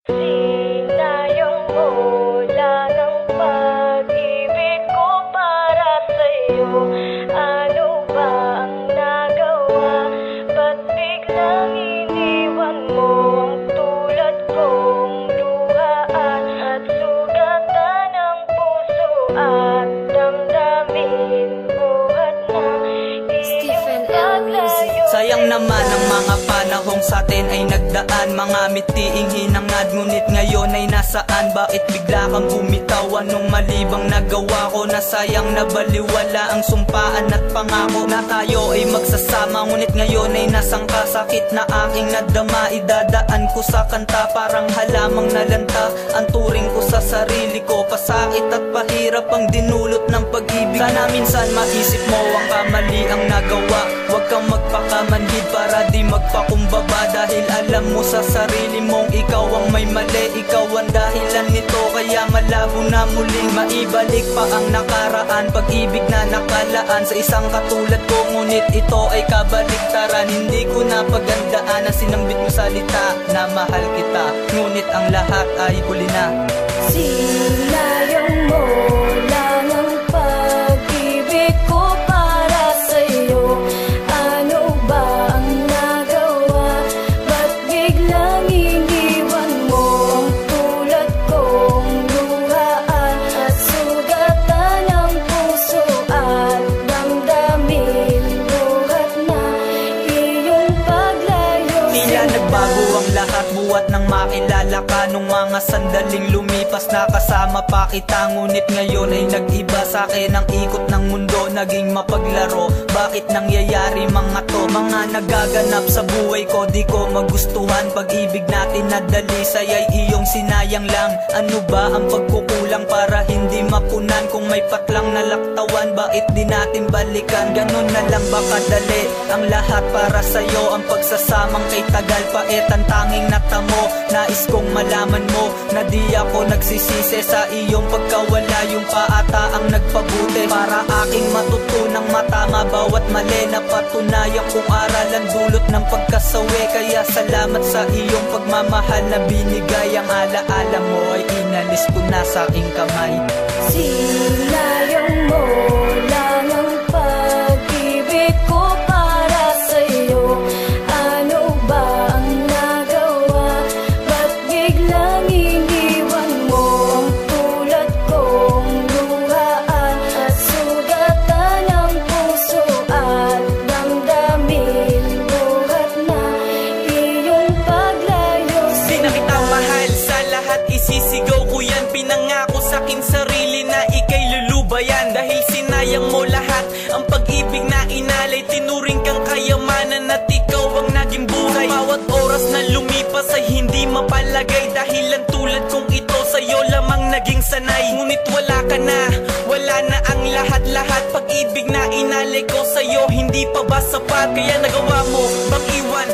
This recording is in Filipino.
Sinayang bola ng pag-ibig ko para sa'yo. Ano ba ang nagawa? Ba't biglang iniwan mo ang tulad kong luhaan at sugatan ng puso at damdamin? Buhat na iyong paglayo. Sayang naman ang mga panahong sa'tin ay nagdaan. Mga mitiing hinangad, ngunit ngayon ay nasaan? Bakit bigla kang bumitaw? Anong malibang nagawa ko? Nasayang nabaliwala ang sumpaan at pangako na tayo ay magsasama. Ngunit ngayon ay nasang kasakit na aking nadama. Idadaan ko sa kanta, parang halamang nalanta. Ang turing ko sa sarili ko, pasakit at pahirap ang dinulot ng pag-ibig. Sana minsan maisip mo ang kamali ang nagawa. Huwag kang magpakamanhid para di magpakumbaba. Dahil alam mo sa sarili mong ikaw ang may mali. Ikaw ang dahilan nito, kaya malabo na muling maibalik pa ang nakaraan. Pag-ibig na nakalaan sa isang katulad ko, ngunit ito ay kabaliktaran. Hindi ko napagandaan ang sinambit mo salita na mahal kita, ngunit ang lahat ay huli na. Sinayang mo lang ang pag-ibig ko para sa'yo. Ano ba ang nagawa? Ba't biglang iniwan mo ang tulad kong luhaan at sugatan ng puso at damdamin? Buhat na iyong paglayo. Tila nagbago ang lahat buwat nang makilala ka. Nung mga sandaling lumipas nakasama pa kita, ngunit ngayon ay nag-iba sa'kin ang ikot ng mundo. Naging mapaglaro, bakit nangyayari mga to? Mga nagaganap sa buhay ko, di ko magustuhan. Pag-ibig natin na dalisay ay iyong sinayang lang. Ano ba ang pagkukulang para hindi mapunan? Kung may patlang na laktawan, bakit di natin balikan? Ganun na lang ba kadali ang lahat para sa'yo? Ang pagsasamang kay tagal pa ang tanging natamo. Nais kong malaman mo na di ako nagsisisi sa iyong pagkawala. Yung paata ang nagpabuti para aking matutunang matama bawat mali. Napatunayan kong aralan dulot ng pagkasawi. Kaya salamat sa iyong pagmamahal na binigay. Ang alaala mo ay inalis ko na sa aking kamay. Sinayang mo lang ang pag-ibig ko para sa'yo. Ano ba ang nagawa? Ba't biglang iniwan mo ang tulad kong luhaan at sugatan ng puso at damdamin? Buhat na iyong paglayo. Di na kita mahal, sa lahat isisigaw ko yan. Pinangako sa'king sarili na ika'y lulubayan. Dahil sinayang mo lahat ang pag-ibig na inalay. Tinuring kang kayamanan at ikaw ang naging buhay. Bawat oras na lumipas ay hindi mapalagay. Dahil ang tulad kong ito sa'yo lamang naging sanay. Ngunit wala ka na, wala na ang lahat-lahat. Pag-ibig na inalay ko sa'yo, hindi pa ba sapat? Kaya nagawa mo bang iwan